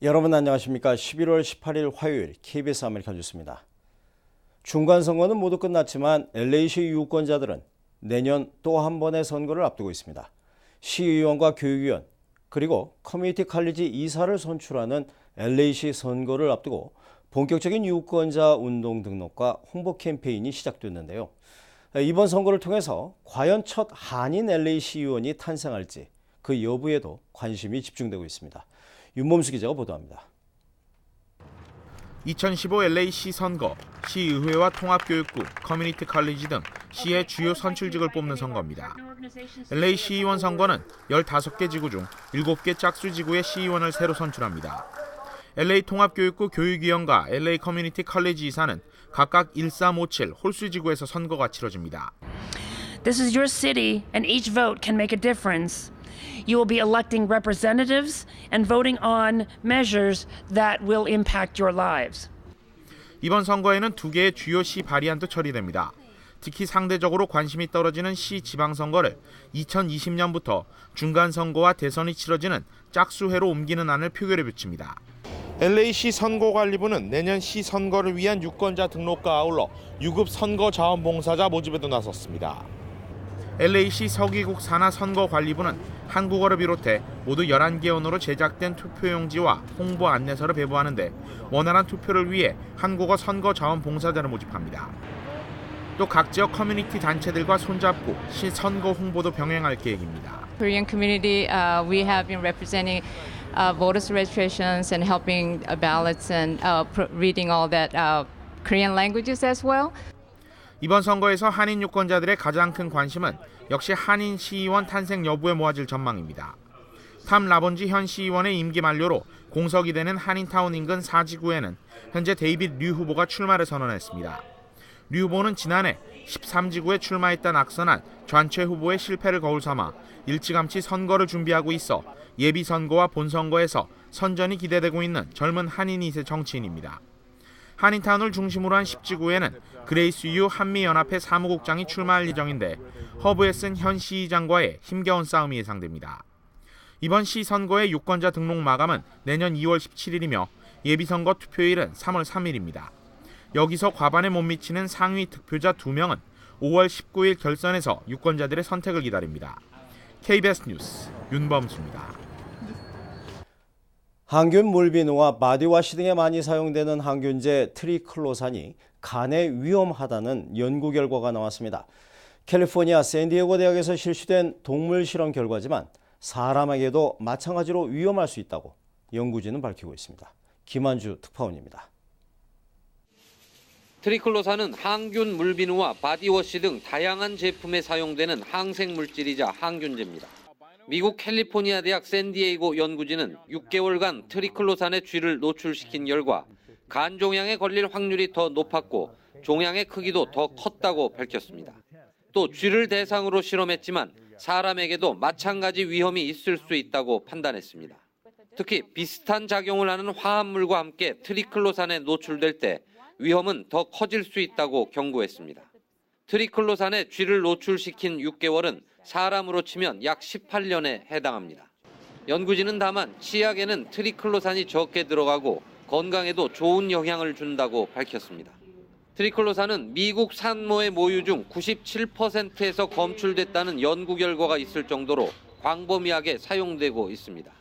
여러분 안녕하십니까? 11월 18일 화요일 KBS 아메리칸 뉴스입니다. 중간선거는 모두 끝났지만 LA시 유권자들은 내년 또 한 번의 선거를 앞두고 있습니다. 시의원과 교육위원 그리고 커뮤니티 칼리지 이사를 선출하는 LA시 선거를 앞두고 본격적인 유권자 운동 등록과 홍보 캠페인이 시작됐는데요. 이번 선거를 통해서 과연 첫 한인 LA 시의원이 탄생할지 그 여부에도 관심이 집중되고 있습니다. 윤범수 기자가 보도합니다. 2015 LA시 선거, 시의회와 통합교육구, 커뮤니티 칼리지 등 시의 주요 선출직을 뽑는 선거입니다. LA 시의원 선거는 15개 지구 중 7개 짝수 지구의 시의원을 새로 선출합니다. LA 통합교육구 교육위원과 LA 커뮤니티 칼리지 이사는 각각 1357 홀수 지구에서 선거가 치러집니다. This is your city and each vote can make a difference. You will be electing representatives and voting on measures that will impact your lives. 이번 선거에는 2개의 주요 시 바리안트 처리됩니다. 특히 상대적으로 관심이 떨어지는 시 지방선거를 2020년부터 중간선거와 대선이 치러지는 짝수회로 옮기는 안을 표결에 붙입니다. LA시 선거관리부는 내년 시 선거를 위한 유권자 등록과 아울러 유급 선거 자원봉사자 모집에도 나섰습니다. LA시 서기국 산하 선거관리부는 한국어를 비롯해 모두 11개 언어로 제작된 투표용지와 홍보 안내서를 배부하는데 원활한 투표를 위해 한국어 선거 자원봉사자를 모집합니다. 또 각 지역 커뮤니티 단체들과 손잡고 시 선거 홍보도 병행할 계획입니다. Korean community, we have been representing voters registrations and helping ballots and reading all that Korean languages as well. 이번 선거에서 한인 유권자들의 가장 큰 관심은 역시 한인 시의원 탄생 여부에 모아질 전망입니다. 탐 라본지 현 시의원의 임기 만료로 공석이 되는 한인타운 인근 4지구에는 현재 데이빗 류 후보가 출마를 선언했습니다. 류 후보는 지난해 13지구에 출마했다 낙선한 전체 후보의 실패를 거울 삼아 일찌감치 선거를 준비하고 있어 예비선거와 본선거에서 선전이 기대되고 있는 젊은 한인 2세 정치인입니다. 한인타운을 중심으로 한 10지구에는 그레이스 유 한미연합회 사무국장이 출마할 예정인데 허브에슨 현 시의장과의 힘겨운 싸움이 예상됩니다. 이번 시 선거의 유권자 등록 마감은 내년 2월 17일이며 예비선거 투표일은 3월 3일입니다. 여기서 과반에 못 미치는 상위 득표자 2명은 5월 19일 결선에서 유권자들의 선택을 기다립니다. KBS 뉴스 윤범수입니다. 항균 물비누와 바디워시 등에 많이 사용되는 항균제 트리클로산이 간에 위험하다는 연구 결과가 나왔습니다. 캘리포니아 샌디에고 대학에서 실시된 동물 실험 결과지만 사람에게도 마찬가지로 위험할 수 있다고 연구진은 밝히고 있습니다. 김한주 특파원입니다. 트리클로산은 항균 물비누와 바디워시 등 다양한 제품에 사용되는 항생물질이자 항균제입니다. 미국 캘리포니아 대학 샌디에이고 연구진은 6개월간 트리클로산의 쥐를 노출시킨 결과 간 종양에 걸릴 확률이 더 높았고 종양의 크기도 더 컸다고 밝혔습니다. 또 쥐를 대상으로 실험했지만 사람에게도 마찬가지 위험이 있을 수 있다고 판단했습니다. 특히 비슷한 작용을 하는 화합물과 함께 트리클로산에 노출될 때 위험은 더 커질 수 있다고 경고했습니다. 트리클로산에 쥐를 노출시킨 6개월은 사람으로 치면 약 18년에 해당합니다. 연구진은 다만 치약에는 트리클로산이 적게 들어가고 건강에도 좋은 영향을 준다고 밝혔습니다. 트리클로산은 미국 산모의 모유 중 97%에서 검출됐다는 연구 결과가 있을 정도로 광범위하게 사용되고 있습니다.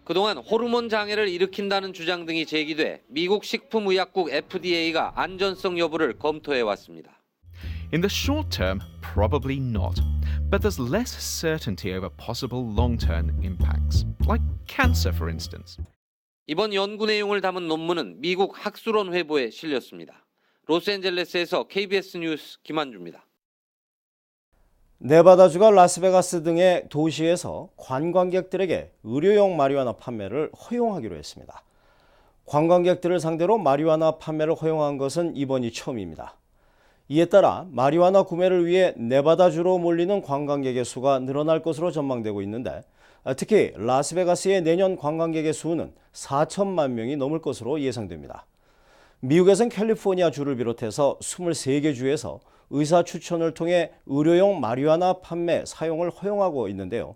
그동안 호르몬 장애를 일으킨다는 주장 등이 제기돼 미국 식품의약국 FDA가 안전성 여부를 검토해 왔습니다. In the short term, probably not. But there's less certainty over possible long-term impacts, like cancer, for instance. 이번 연구 내용을 담은 논문은 미국 학술원 회보에 실렸습니다. 로스앤젤레스에서 KBS 뉴스 김한주입니다. 네바다주가 라스베가스 등의 도시에서 관광객들에게 의료용 마리화나 판매를 허용하기로 했습니다. 관광객들을 상대로 마리화나 판매를 허용한 것은 이번이 처음입니다. 이에 따라 마리화나 구매를 위해 네바다주로 몰리는 관광객의 수가 늘어날 것으로 전망되고 있는데 특히 라스베가스의 내년 관광객의 수는 4천만 명이 넘을 것으로 예상됩니다. 미국에선 캘리포니아 주를 비롯해서 23개 주에서 의사 추천을 통해 의료용 마리화나 판매, 사용을 허용하고 있는데요.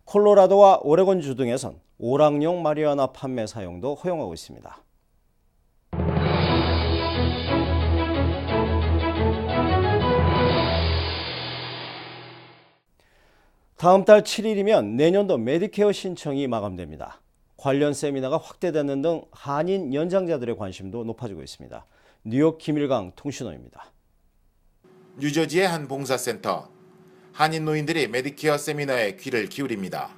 콜로라도와 오레곤주 등에선 오락용 마리화나 판매 사용도 허용하고 있습니다. 다음 달 7일이면 내년도 메디케어 신청이 마감됩니다. 관련 세미나가 확대되는 등 한인 연장자들의 관심도 높아지고 있습니다. 뉴욕 김일강 통신원입니다. 뉴저지의 한 봉사센터. 한인 노인들이 메디케어 세미나에 귀를 기울입니다.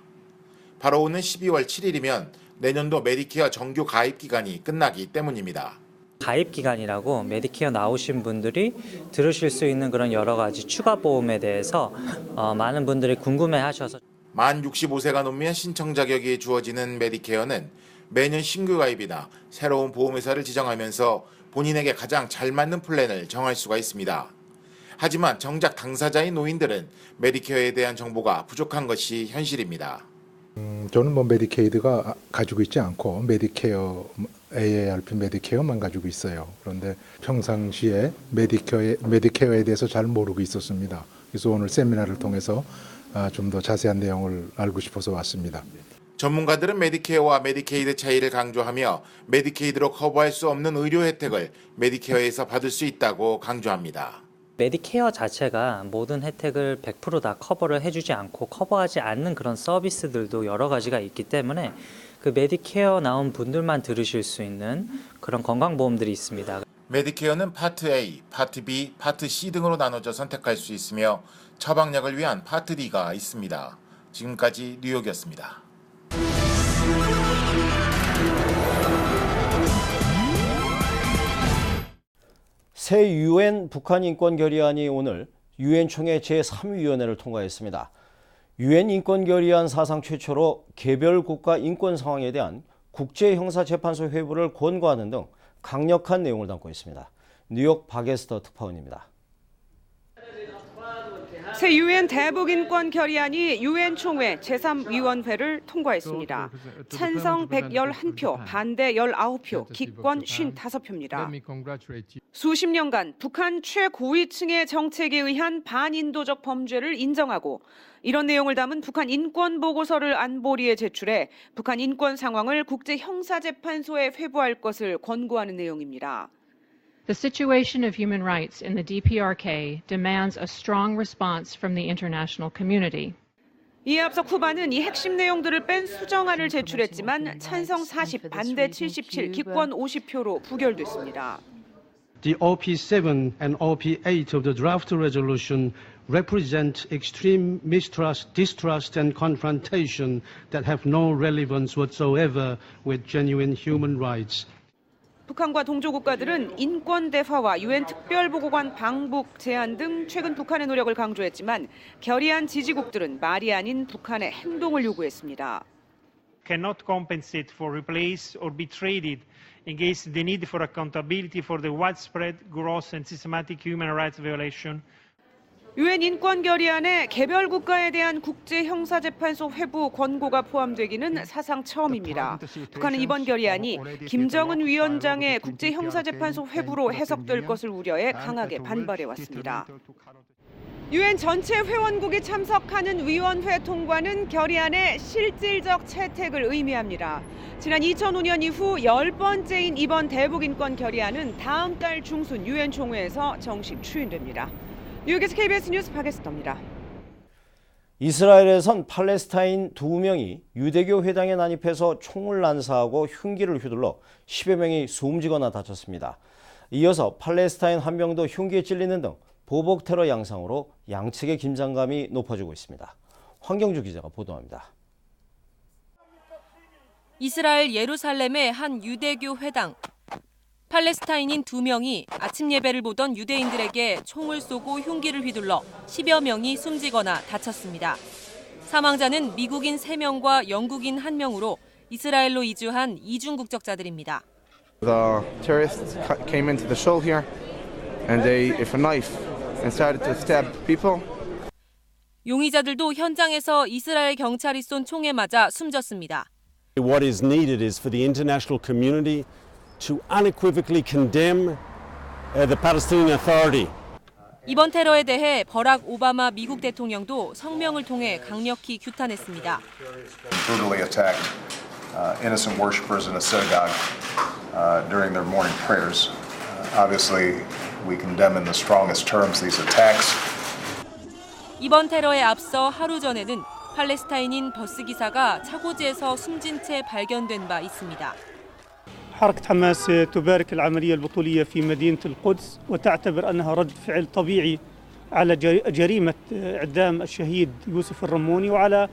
바로 오는 12월 7일이면 내년도 메디케어 정규 가입 기간이 끝나기 때문입니다. 가입 기간이라고 메디케어 나오신 분들이 들으실 수 있는 그런 여러 가지 추가 보험에 대해서 많은 분들이 궁금해하셔서 만 65세가 넘으면 신청 자격이 주어지는 메디케어는 매년 신규 가입이나 새로운 보험회사를 지정하면서 본인에게 가장 잘 맞는 플랜을 정할 수가 있습니다. 하지만 정작 당사자인 노인들은 메디케어에 대한 정보가 부족한 것이 현실입니다. 저는 메디케이드가 가지고 있지 않고 메디케어 AARP 메디케어만 가지고 있어요. 그런데 평상시에 메디케어에 대해서 잘 모르고 있었습니다. 그래서 오늘 세미나를 통해서 좀 더 자세한 내용을 알고 싶어서 왔습니다. 전문가들은 메디케어와 메디케이드 차이를 강조하며 메디케이드로 커버할 수 없는 의료 혜택을 메디케어에서 받을 수 있다고 강조합니다. 메디케어 자체가 모든 혜택을 100% 다 커버를 해주지 않고 커버하지 않는 그런 서비스들도 여러 가지가 있기 때문에 그 메디케어 나온 분들만 들으실 수 있는 그런 건강보험들이 있습니다. 메디케어는 파트 A, 파트 B, 파트 C 등으로 나눠져 선택할 수 있으며 처방약을 위한 파트 D가 있습니다. 지금까지 뉴욕이었습니다. 새 UN 북한 인권 결의안이 오늘 UN 총회 제3위원회를 통과했습니다. UN 인권 결의안 사상 최초로 개별 국가 인권 상황에 대한 국제형사재판소 회부를 권고하는 등 강력한 내용을 담고 있습니다. 뉴욕 박에스터 특파원입니다. 새 UN 대북 인권 결의안이 UN 총회 제3위원회를 통과했습니다. 찬성 111표, 반대 19표, 기권 55표입니다. 수십 년간 북한 최고위층의 정책에 의한 반인도적 범죄를 인정하고 이런 내용을 담은 북한 인권 보고서를 안보리에 제출해 북한 인권 상황을 국제형사재판소에 회부할 것을 권고하는 내용입니다. The situation of human rights in the DPRK demands a strong response from the international community. 이에 앞서 쿠바는 이 핵심 내용들을 뺀 수정안을 제출했지만 찬성 40, 반대 77, 기권 50표로 부결됐습니다. The OP7 and OP8 of the draft resolution represent extreme mistrust, distrust and confrontation that have no relevance whatsoever with genuine human rights. 북한과 동조 국가들은 인권 대화와 UN 특별보고관 방북 제한 등 최근 북한의 노력을 강조했지만 결의안 지지국들은 말이 아닌 북한의 행동을 요구했습니다. Cannot compensate for, replace or be traded against the need for accountability for the widespread, gross and systematic human rights violation. UN 인권 결의안에 개별 국가에 대한 국제형사재판소 회부 권고가 포함되기는 사상 처음입니다. 북한은 이번 결의안이 김정은 위원장의 국제형사재판소 회부로 해석될 것을 우려해 강하게 반발해왔습니다. UN 전체 회원국이 참석하는 위원회 통과는 결의안의 실질적 채택을 의미합니다. 지난 2005년 이후 10번째인 이번 대북 인권 결의안은 다음 달 중순 UN 총회에서 정식 추인됩니다. 뉴욕에서 KBS 뉴스 박에스터입니다. 이스라엘에선 팔레스타인 2명이 유대교 회당에 난입해서 총을 난사하고 흉기를 휘둘러 10여 명이 숨지거나 다쳤습니다. 이어서 팔레스타인 1명도 흉기에 찔리는 등 보복 테러 양상으로 양측의 긴장감이 높아지고 있습니다. 황경주 기자가 보도합니다. 이스라엘 예루살렘의 한 유대교 회당. 팔레스타인인 2명이 아침 예배를 보던 유대인들에게 총을 쏘고 흉기를 휘둘러 10여 명이 숨지거나 다쳤습니다. 사망자는 미국인 3명과 영국인 1명으로 이스라엘로 이주한 이중 국적자들입니다. The terrorists came into the shul here and they with a knife and started to stab people. 용의자들도 현장에서 이스라엘 경찰이 쏜 총에 맞아 숨졌습니다. What is needed is for the international community to unequivocally condemn the Palestinian Authority. 이번 테러에 대해 버락 오바마 미국 대통령도 성명을 통해 강력히 규탄했습니다. Brutally attacked innocent worshipers in a synagogue during their morning prayers. Obviously, we condemn in the strongest terms these attacks. 이번 테러에 앞서 하루 전에는 팔레스타인인 버스 기사가 차고지에서 숨진 채 발견된 바 있습니다. حركة حماس تبارك العملية البطولية في مدينة القدس وتعتبر أنها رد فعل طبيعي على جريمة إعدام الشهيد يوسف الرموني وعلى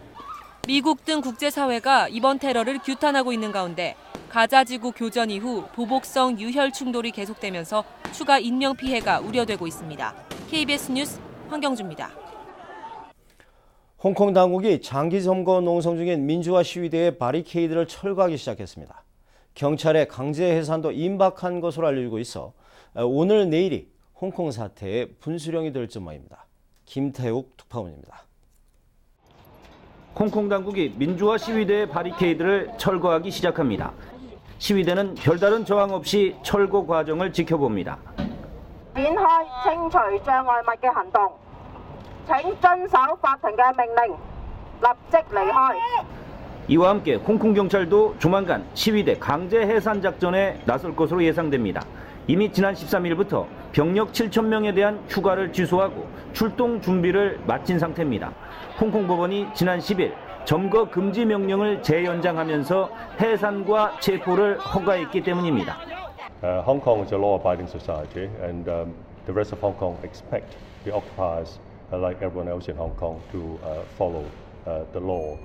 미국 등 국제사회가 이번 테러를 규탄하고 있는 가운데 가자지구 교전 이후 보복성 유혈 충돌이 계속되면서 추가 인명피해가 우려되고 있습니다. KBS 뉴스 황경주입니다. 홍콩 당국이 장기 점거 농성 중인 민주화 시위대의 바리케이드를 철거하기 시작했습니다. 경찰의 강제 해산도 임박한 것으로 알려지고 있어 오늘 내일이 홍콩 사태의 분수령이 될 전망입니다. 김태욱 특파원입니다. 홍콩 당국이 민주화 시위대의 바리케이드를 철거하기 시작합니다. 시위대는 별다른 저항 없이 철거 과정을 지켜봅니다. 展開清除障礙物嘅行動，請遵守法庭嘅命令，立即離開。 이와 함께 홍콩 경찰도 조만간 시위대 강제 해산 작전에 나설 것으로 예상됩니다. 이미 지난 13일부터 병력 7,000명에 대한 휴가를 취소하고 출동 준비를 마친 상태입니다. 홍콩 법원이 지난 10일 점거 금지 명령을 재연장하면서 해산과 체포를 허가했기 때문입니다. Hong Kong is a law-abiding society, and the rest of Hong Kong expect the occupiers, like everyone else in Hong Kong, to follow the law.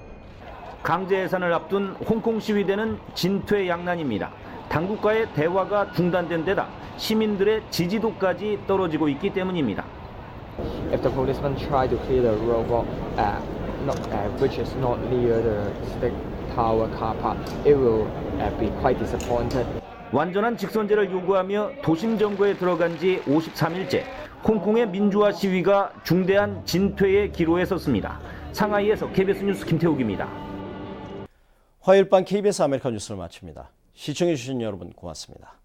강제 해산을 앞둔 홍콩 시위대는 진퇴양난입니다. 당국과의 대화가 중단된 데다 시민들의 지지도까지 떨어지고 있기 때문입니다. If the policemen try to clear the roadblock, which is not near the Civic Tower car park, it will be quite disappointed. 완전한 직선제를 요구하며 도심 점거에 들어간 지 53일째, 홍콩의 민주화 시위가 중대한 진퇴의 기로에 섰습니다. 상하이에서 KBS 뉴스 김태욱입니다. 화요일 밤 KBS 아메리카 뉴스를 마칩니다. 시청해주신 여러분 고맙습니다.